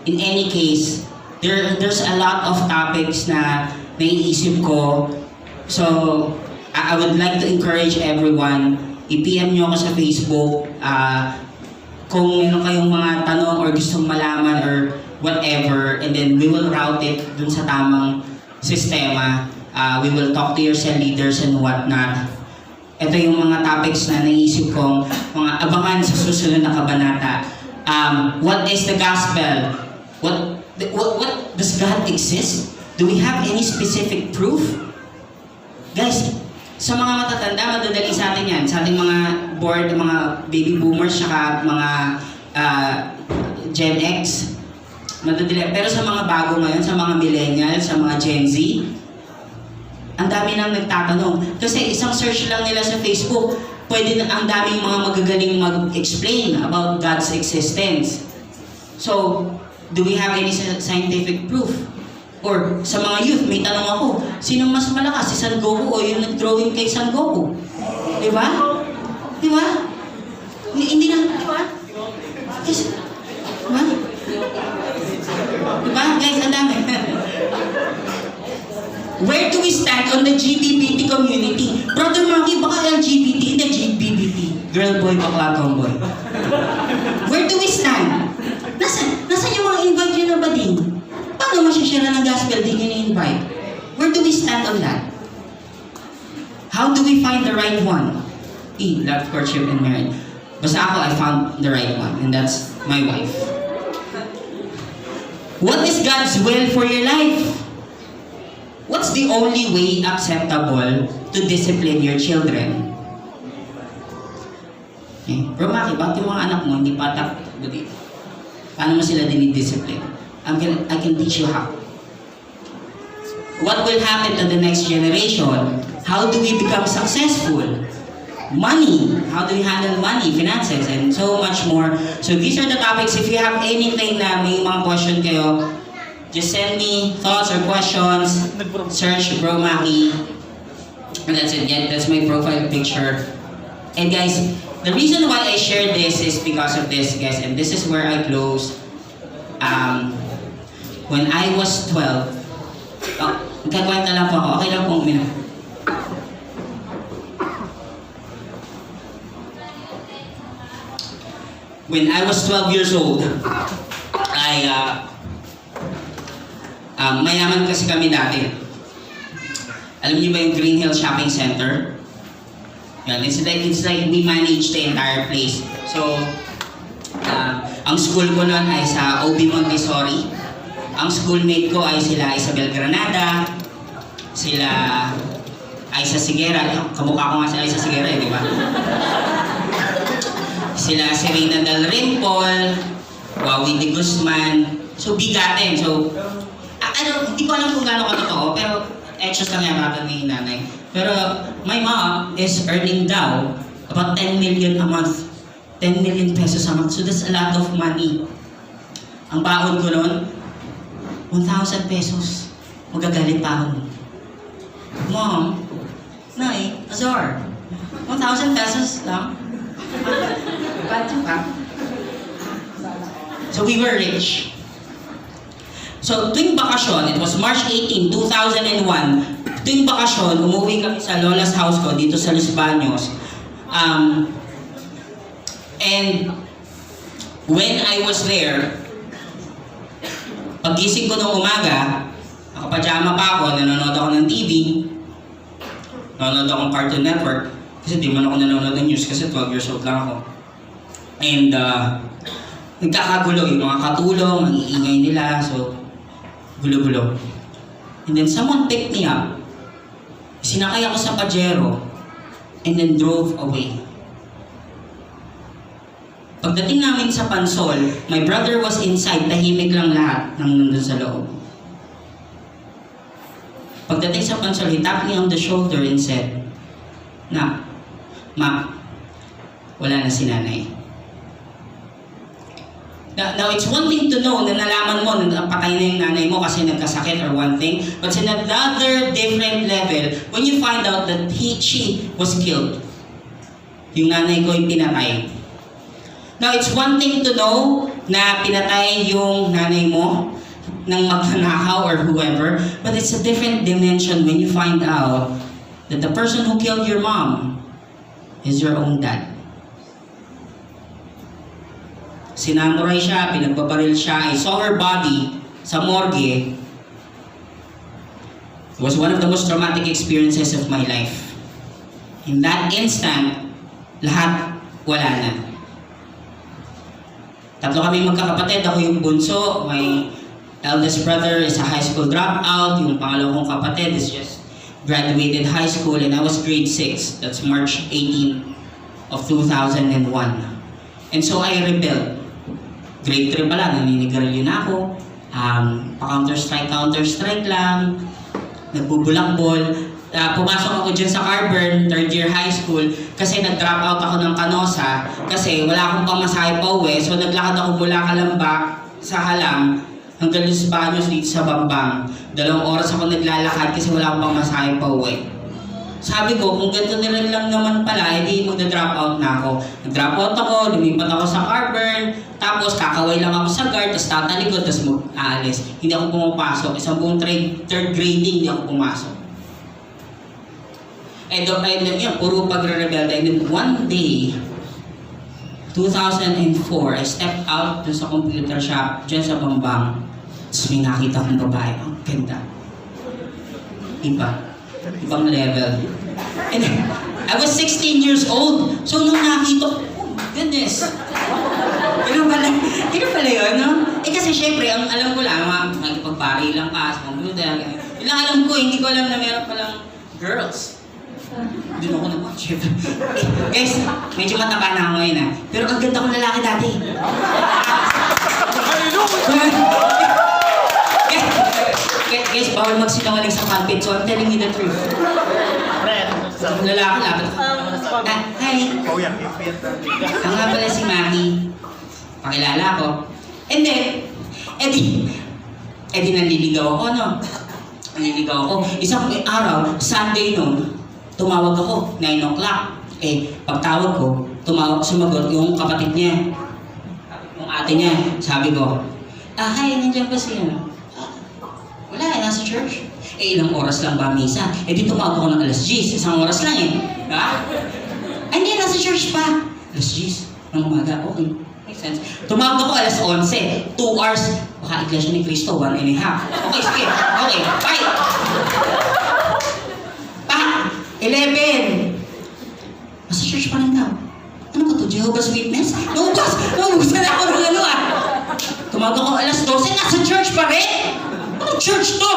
in any case, there's a lot of topics na naiisip ko. So I would like to encourage everyone. I-PM nyo ako sa Facebook. Kung meron kayong mga tanong or gustong malaman or whatever, and then we will route it dun sa tamang sistema. We will talk to your cell leaders and whatnot. Ito yung mga topics na naisip kong mga abangan sa susunod na kabanata. What is the gospel? What does God exist? Do we have any specific proof? Guys, sa mga matatanda, madadali sa atin yan. Sa ating mga board, mga baby boomers, saka mga Gen X, madadali. Pero sa mga bago ngayon, sa mga millennials, sa mga Gen Z, ang dami nang nagtatanong. Kasi isang search lang nila sa Facebook, pwede na ang daming mga magagaling mag-explain about God's existence. So, do we have any scientific proof? Or sa mga youth, may tanong ako, sinong mas malakas, si San Goku o yung nag-drawing kay San Goku? Diba? Diba? Hindi na, diba? Yes. Diba? Diba? Guys, ang dami. Where do we stand on the LGBT community? Brother Maki, baka LGBT, hindi GBBT. Girl, boy, bakla, tomboy. Where do we stand? Nasaan yung mga invite nyo na ba din? Paano masishare ng gospel din yun invite? Where do we stand on that? How do we find the right one? Love, courtship, and marriage. Basta ako, I found the right one, and that's my wife. What is God's will for your life? What's the only way acceptable to discipline your children? Okay. Bro Maki, bakit yung mga anak mo hindi patak dito? Paano mo sila dinidiscipline? I can teach you how. What will happen to the next generation? How do we become successful? Money. How do we handle money, finances, and so much more. So these are the topics. If you have anything na may mga question kayo, just send me thoughts or questions. Search Bro Maki. And that's it. Yeah, that's my profile picture. And guys, the reason why I shared this is because of this, guys. And this is where I close. When I was 12, magkakwenta lang po ako. Okay lang pong minute. When I was 12 years old, mayaman kasi kami dati. Alam niyo ba yung Green Hill Shopping Center? Yan, it's like we manage the entire place. So, ang school ko noon ay sa OB Montessori. Ang schoolmate ko ay sila Isabel Granada, sila Aisa Sigera. Kamukha ko nga si Aisa Sigera, di ba? Sila Serena Del Rimpol, Wawi de Guzman. So, bigatin. So, hindi ko alam kung gaano ka totoo, pero extras lang yata ni nanay. Pero my mom is earning daw about 10 million a month. 10 million pesos a month. So that's a lot of money. Ang baon ko noon, 1,000 pesos. Magagalit pa ako. Mom, Nay, Azar, 1,000 pesos lang. So we were rich. So tuwing bakasyon, it was March 18, 2001, tuwing bakasyon, umuwi kami sa lola's house ko dito sa Los Baños. And when I was there, paggising ko ng umaga, nakapajama pa ako, nanonood ako ng TV, nanonood ako ng Cartoon Network, kasi di man ako nanonood ng news kasi 12 years old lang ako. And nagkakagulo yung mga katulong, ang iingay nila, so gulo-gulo. And then someone picked me up, sinakay ako sa Pajero, and then drove away. Pagdating namin sa Pansol, my brother was inside, tahimik lang lahat ng nandun sa loob. Pagdating sa Pansol, he tapped me on the shoulder and said, "Nak, Ma, wala na si nanay." Now, it's one thing to know na nalaman mo na patay na yung nanay mo kasi nagkasakit or one thing, but it's another different level when you find out that she was killed. Yung nanay ko yung pinatay. Now, it's one thing to know na pinatay yung nanay mo ng magnanakaw or whoever, but it's a different dimension when you find out that the person who killed your mom is your own dad. Sinamuray siya, pinagbabaril siya. I saw her body sa morgue. It was one of the most traumatic experiences of my life. In that instant, lahat wala na. Tatlo kami magkakapatid. Ako yung bunso. My eldest brother is a high school dropout. Yung pangalawang kong kapatid is just graduated high school and I was grade 6. That's March 18 of 2001. And so I rebelled. Grade 3 pala, naninigarilyo na ako. Pa-counter-strike lang. Nagbubulakbol. Pumasok ako dyan sa Carburn, 3rd year high school, kasi nag-drop out ako ng Canosa, kasi wala akong pamasahe pa uwi, so naglakad ako mula Kalamba sa Halam, hanggang Los Baños dito sa Bambang. 2 oras ako naglalakad kasi wala akong pamasahe pa uwi. Sabi ko, kung ganito nila lang naman pala, hindi magda-drop out na ako. Nag-drop out ako, lumipat ako sa Carburn, tapos kakaway lang ako sa guard, tapos tatalikod, tapos mag-aalis. Hindi ako pumapasok. Isang buong 3rd grading, hindi ako pumasok. And yan, puro pagre-rebelde. And then one day, 2004, I stepped out dun sa computer shop, dyan sa Bambang. Tapos may nakita akong babae. Ang ganda. Ibang level. And I was 16 years old. So nung nakita ko, oh goodness. Ganun pala yun, no? Kasi syempre, ang alam ko lang, magpagpari lang ka sa computer. Yun lang alam ko, hindi ko alam na meron palang girls. Doon ako nag-watch. Guys, medyo mataba na ako ngayon ha. Pero ang ganda kong lalaki dati. Guys, bawal magsinungaling sa pulpit, so I'm telling you the truth. Ang lalaki lapit. Hi. Ang nga pala si Maki. Pakilala ko. And then, nanliligaw ako, no? Nanliligaw ako. Isang araw, Sunday noon, tumawag ako, 9 o'clock. Pagtawag ko, sumagot yung kapatid niya. Yung ate niya. Sabi ko, hi, nandiyan ba siya? Wala, nasa church. Ilang oras lang ba misa? Di tumawag ako ng alas 10. Isang oras lang Ha? Hindi, nasa church pa. Alas 10 ng umaga. Okay, makes sense. Tumawag ako alas 11. 2 hours. Baka Iglesia ni Cristo, 1 and a half. Okay, sige. Okay, bye. 11. Nasa church pa rin daw. Ano ba to? Jehovah's Witness? Naubusan ako ng ano Tumawag ako alas 12. Nasa church pa rin? Anong church to?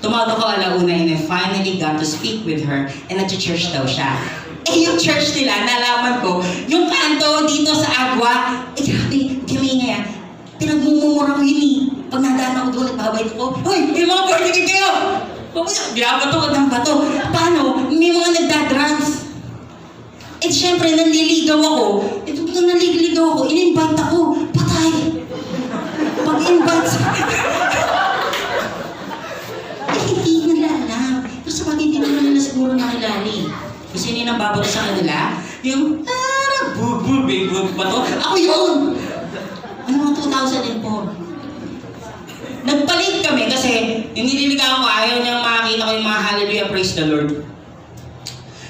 Tumawag ako alauna and I finally got to speak with her and nag-church daw siya. Yung church nila, nalaman ko, yung kanto dito sa Agua, grabe, kami nga pinagmumura ko yun Pag nadaan ako doon, nagbabay ko, hoy, may mga birthday kayo! Binabato ko ng bato. Paano? May mga nagda-drums. Eh syempre, nanliligaw ako. Ito nung nanliligaw ako, in-invite ako. Patay! Pag-invite sa... eh, hindi nila alam. Pero sa bagay, hindi naman nila siguro nakilala eh. Kasi yun yung nababato sa kanila, yung, bug ba to? Ako yun! Ano mga 2004? Nagpalit kami kasi yung nililigawan ko, ayaw niyang makakita ko yung mga hallelujah, praise the Lord.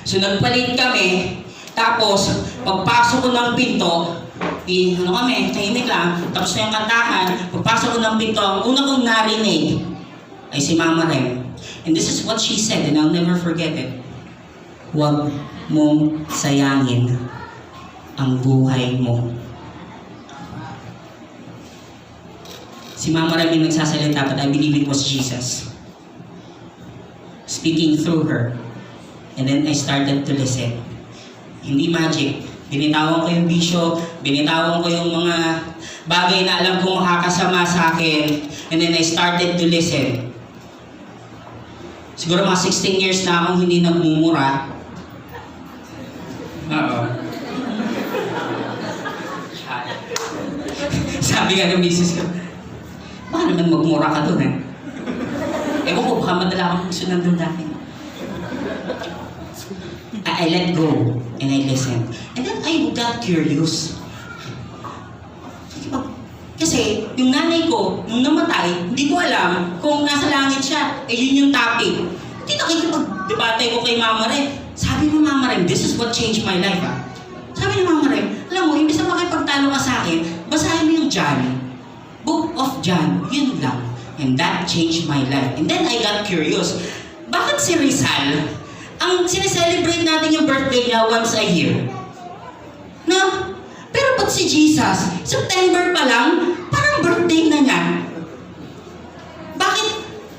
So nagpalit kami, tapos pagpasok ko ng pinto, ano kami, tahimik lang, tapos na yung kantahan, pagpasok ko ng pinto, ang una kong narinig ay si Mama Rem. And this is what she said, and I'll never forget it. Huwag mong sayangin ang buhay mo. Si Mama Rem yung nagsasalita, but I believe it was Jesus speaking through her. And then I started to listen. Hindi magic. Binitawan ko yung bisyo, binitawan ko yung mga bagay na alam kong makakasama sa akin. And then I started to listen. Siguro mga 16 years na akong hindi nagmumura. Oo. Sabi nga ng misis ko, baka naman magmura ka doon, eh. Ewan ko, baka madala akong gusto nandun dati. I let go and I listened. And then I got curious. Kasi yung nanay ko, nung namatay, hindi ko alam kung nasa langit siya. Eh yun yung topic. Hindi nakikipag-debate ko kay Mama Rem. Sabi ni Mama Rem, this is what changed my life, ha? Sabi ni Mama Rem, alam mo, imbis na makipagtalo ka sa akin, basahin mo yung John. Book of John, yun lang. And that changed my life. And then I got curious. Bakit si Rizal, ang sineselebrate natin yung birthday niya once a year? No? Pero ba't si Jesus, September pa lang, parang birthday na niya?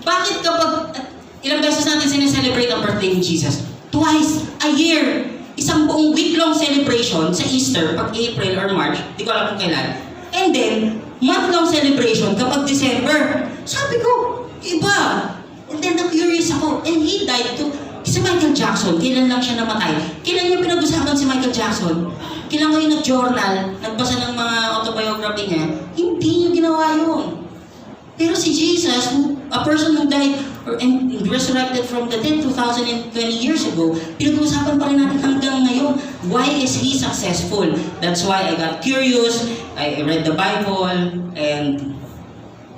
Bakit kapag, ilang beses natin sineselebrate ang birthday ni Jesus? Twice a year. Isang buong week-long celebration sa Easter, pag April or March, di ko alam kung kailan. And then, month-long celebration kapag December. Sabi ko, iba. And then, na-curious ako. And he died too. Si Michael Jackson, kailan lang siya namatay? Kailan niya pinag-usapan si Michael Jackson? Kailan kayo nag-journal, nagbasa ng mga autobiography niya? Hindi niya ginawa yun. Pero si Jesus, a person who died and resurrected from the dead 2,020 years ago, pinag-uusapan pa rin natin hanggang ngayon. Why is he successful? That's why I got curious, I read the Bible, and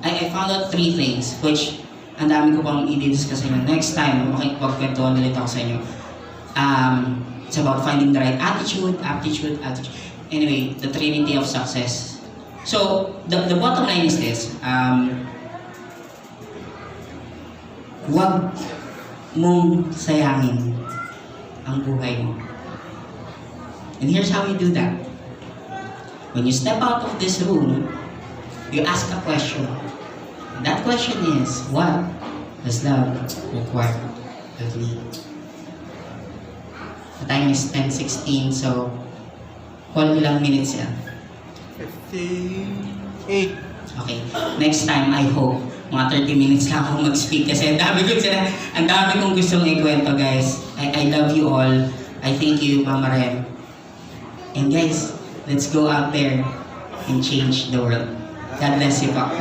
I found out 3 things, which ang dami ko pang i-discuss sa inyo. Next time, makikipagkwentuhan ulit ako sa inyo. It's about finding the right attitude. Anyway, the trinity of success. So, the bottom line is this. Huwag mong sayangin ang buhay mo. And here's how you do that. When you step out of this room, you ask a question. And that question is, what does love require of me? The time is 10:16, so call ilang minutes yan? 58. Okay. Next time, I hope, mga 30 minutes lang ako mag-speak kasi ang dami kong gustong ikwento, guys. I love you all. I thank you, Mama Rem. And guys, let's go out there and change the world. God bless you, pa.